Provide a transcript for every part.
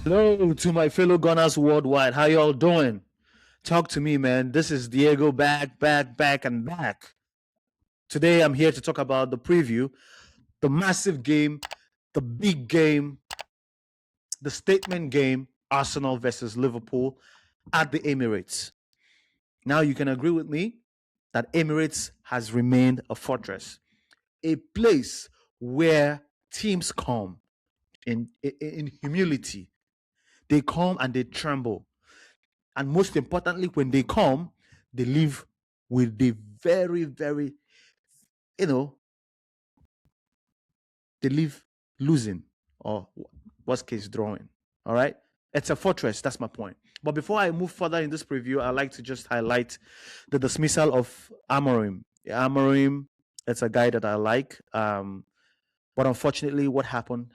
Hello to my fellow Gunners worldwide. How y'all doing? Talk to me, man. This is Diego back, and back. Today I'm here to talk about the preview, the massive game, the big game, the statement game, Arsenal versus Liverpool at the Emirates. Now you can agree with me that Emirates has remained a fortress, a place where teams come in humility. They come and they tremble. And most importantly, when they come, they leave with the very, very, they leave losing or worst case drawing. All right. It's a fortress. That's my point. But before I move further in this preview, I'd like to just highlight the dismissal of Amorim. Amorim, it's a guy that I like. But unfortunately, what happened.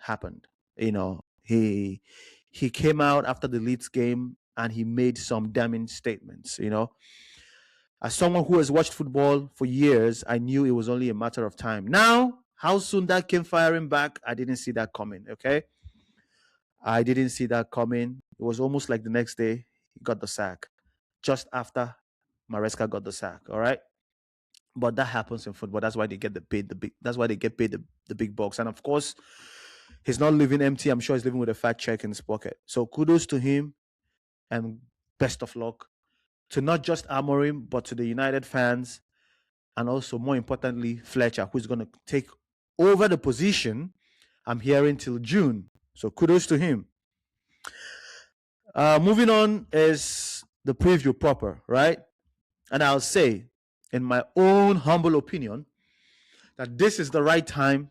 He came out after the Leeds game and he made some damning statements. As someone who has watched football for years, I knew it was only a matter of time. Now, how soon that came firing back, I didn't see that coming, okay? I didn't see that coming. It was almost like the next day he got the sack, just after Maresca got the sack, all right? But that happens in football. That's why they get that's why they get paid the big bucks. And of course, he's not living empty. I'm sure he's living with a fat check in his pocket. So kudos to him and best of luck to not just Amorim, but to the United fans. And also, more importantly, Fletcher, who's going to take over the position, I'm hearing, till June. So kudos to him. Moving on is the preview proper, right? And I'll say, in my own humble opinion, that this is the right time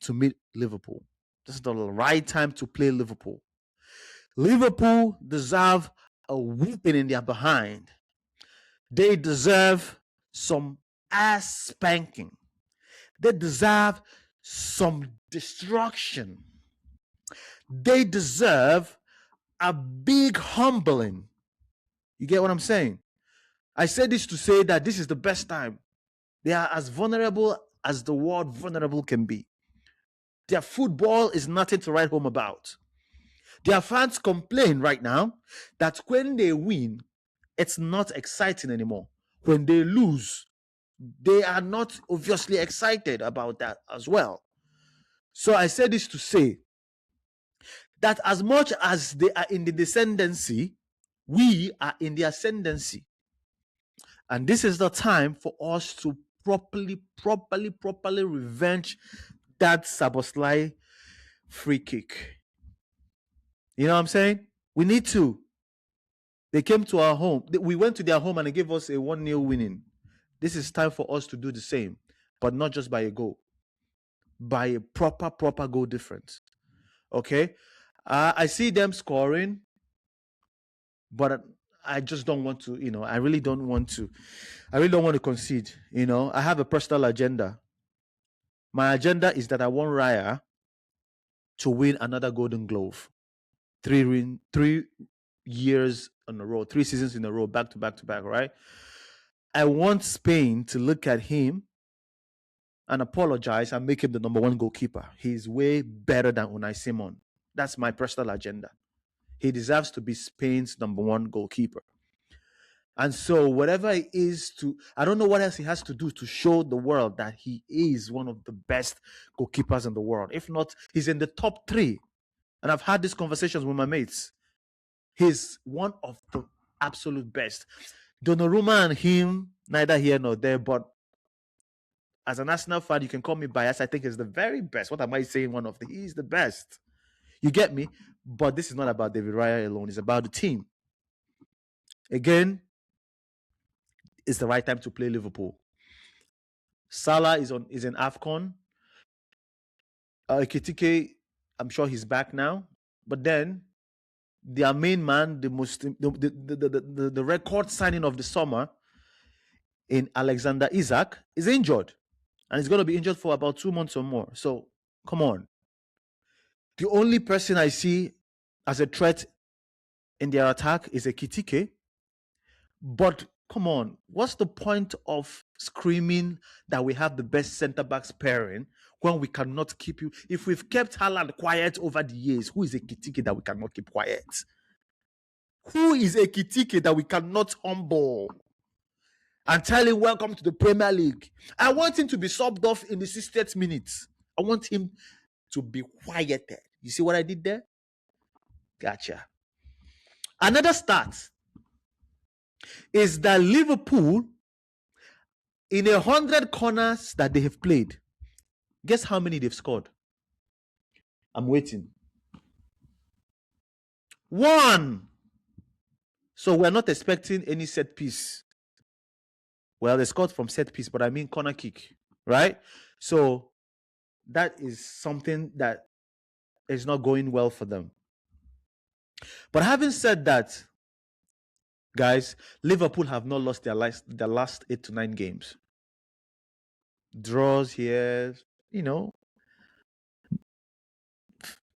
to meet Liverpool. This is the right time to play Liverpool. Liverpool deserve a whooping in their behind. They deserve some ass spanking. They deserve some destruction. They deserve a big humbling. You get what I'm saying? I say this to say that this is the best time. They are as vulnerable as the world vulnerable can be. Their football is nothing to write home about. Their fans complain right now that when they win, it's not exciting anymore. When they lose, they are not obviously excited about that as well. So I say this to say that as much as they are in the descendancy, we are in the ascendancy. And this is the time for us to properly revenge that Szoboszlai free kick. You know what I'm saying? We need to. They came to our home. We went to their home and they gave us a 1-0 winning. This is time for us to do the same, but not just by a goal, by a proper goal difference. Okay? I see them scoring, but I just don't want to, I really don't want to concede, I have a personal agenda. My agenda is that I want Raya to win another Golden Glove. 3 years in a row, 3 seasons in a row, back to back, right? I want Spain to look at him and apologize and make him the number 1 goalkeeper. He's way better than Unai Simon. That's my personal agenda. He deserves to be Spain's number 1 goalkeeper. And so whatever it is I don't know what else he has to do to show the world that he is one of the best goalkeepers in the world. If not, he's in the top 3. And I've had these conversations with my mates. He's one of the absolute best. Donnarumma and him, neither here nor there, but as an Arsenal fan, you can call me biased. I think he's the very best. What am I saying? He's the best. You get me? But this is not about David Raya alone. It's about the team. Again, it's the right time to play Liverpool. Salah is in AFCON. Ekitike, I'm sure he's back now. But then their main man, the record signing of the summer in Alexander Isak is injured. And he's going to be injured for about 2 months or more. So, come on. The only person I see as a threat in their attack is Ekitike. But, come on. What's the point of screaming that we have the best centre-backs pairing when we cannot keep you. If we've kept Haaland quiet over the years, who is a Kitike that we cannot keep quiet? Who is a Kitike that we cannot humble and tell him, welcome to the Premier League? I want him to be subbed off in the 60th minute. I want him to be quieted. You see what I did there? Gotcha. Another stat is that Liverpool, in 100 corners that they have played, guess how many they've scored? I'm waiting. 1. So we're not expecting any set piece. Well, they scored from set piece, but I mean corner kick, right? So that is something that is not going well for them. But having said that, guys, Liverpool have not lost their last 8 to 9 games. Draws here,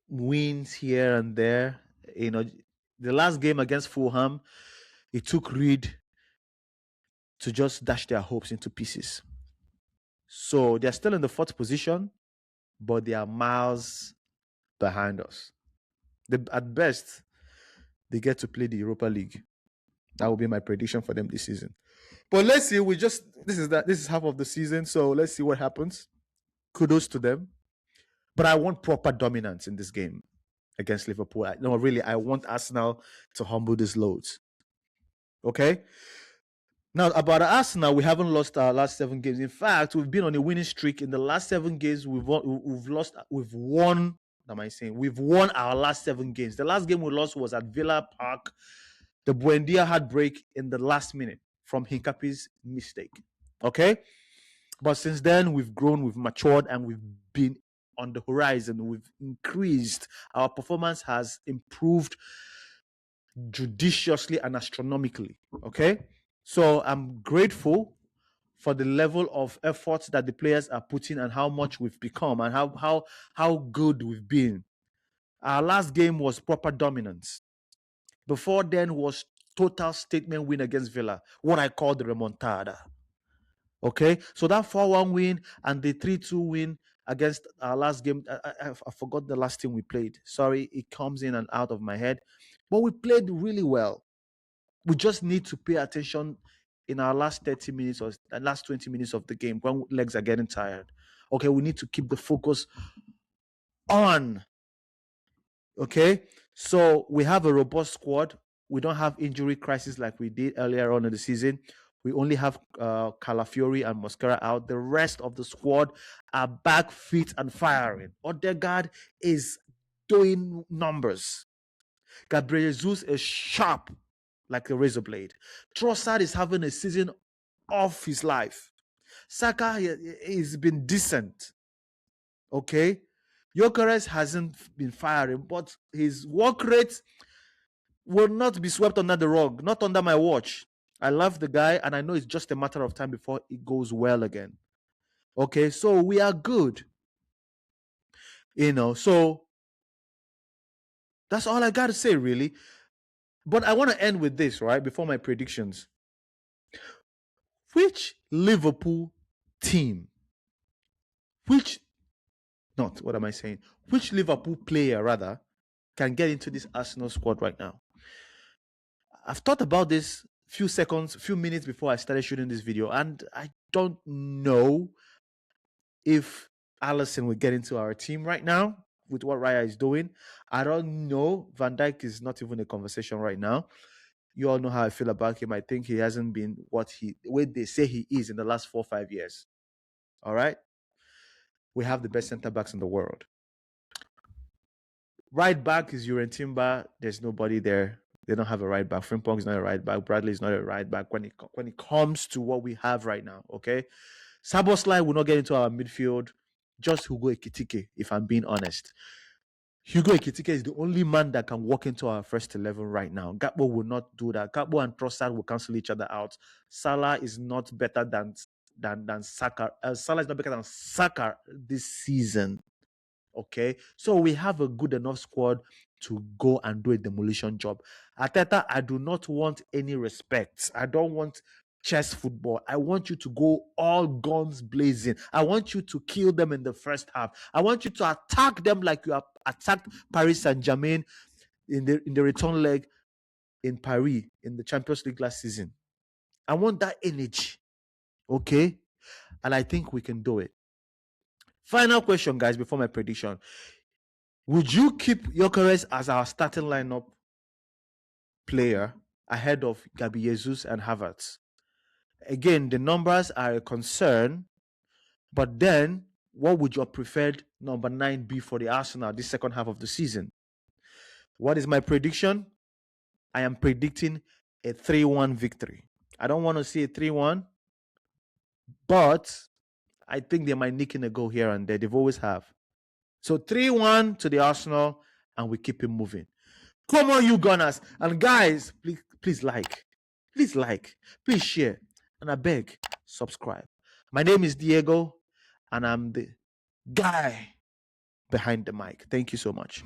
wins here and there. The last game against Fulham, it took Reed to just dash their hopes into pieces. So they're still in the 4th position, but they are miles behind us. At best, they get to play the Europa League. That will be my prediction for them this season. But let's see. This is half of the season, so let's see what happens. Kudos to them. But I want proper dominance in this game against Liverpool. I want Arsenal to humble these loads. Okay? Now, about Arsenal, we haven't lost our last 7 games. In fact, we've been on a winning streak. In the last 7 games, we've won our last 7 games. The last game we lost was at Villa Park. The Buendia heartbreak in the last minute from Hincapié's mistake. Okay? But since then, we've grown, we've matured, and we've been on the horizon. We've increased. Our performance has improved judiciously and astronomically. Okay? So I'm grateful for the level of effort that the players are putting and how much we've become and how good we've been. Our last game was proper dominance. Before then was total statement win against Villa, what I call the remontada. Okay, so that 4-1 win and the 3-2 win against our last game, I forgot the last team we played. Sorry, it comes in and out of my head. But we played really well. We just need to pay attention in our last 30 minutes or the last 20 minutes of the game when legs are getting tired. Okay, we need to keep the focus on. Okay, so we have a robust squad. We don't have injury crisis like we did earlier on in the season. We only have Calafiori and Mosquera out. The rest of the squad are back, fit, and firing. Odegaard is doing numbers. Gabriel Jesus is sharp like a razor blade. Trossard is having a season of his life. Saka has been decent. Okay? Gyökeres hasn't been firing, but his work rate will not be swept under the rug, not under my watch. I love the guy, and I know it's just a matter of time before it goes well again. Okay, so we are good. So that's all I got to say, really. But I want to end with this, right, before my predictions. Which Liverpool team, which Liverpool player, rather, can get into this Arsenal squad right now? I've thought about this few minutes before I started shooting this video, and I don't know if Alisson will get into our team right now with what Raya is doing. I don't know. Van Dijk is not even a conversation right now. You all know how I feel about him. I think he hasn't been what they say he is in the last 4 or 5 years. All right? We have the best center-backs in the world. Right back is Uren Timber. There's nobody there. They don't have a right back. Frimpong is not a right back. Bradley is not a right back when it comes to what we have right now, okay? Szoboszlai will not get into our midfield. Just Hugo Ekitike, if I'm being honest. Hugo Ekitike is the only man that can walk into our first 11 right now. Gakpo will not do that. Gakpo and Trossard will cancel each other out. Salah is not better than Saka. Salah is not better than Saka this season. Okay, so we have a good enough squad to go and do a demolition job. Arteta, I do not want any respect. I don't want chess football. I want you to go all guns blazing. I want you to kill them in the first half. I want you to attack them like you have attacked Paris Saint-Germain in the return leg in Paris in the Champions League last season. I want that energy. Okay? And I think we can do it. Final question, guys, before my prediction. Would you keep Gyökeres as our starting lineup player ahead of Gabi Jesus and Havertz? Again, the numbers are a concern, but then what would your preferred number 9 be for the Arsenal this second half of the season? What is my prediction? I am predicting a 3-1 victory. I don't want to see a 3-1, but I think they might nick in a goal here and there. They've always have. So 3-1 to the Arsenal, and we keep it moving. Come on, you Gunners. And guys, please like. Please like. Please share. And I beg, subscribe. My name is Diego, and I'm the guy behind the mic. Thank you so much.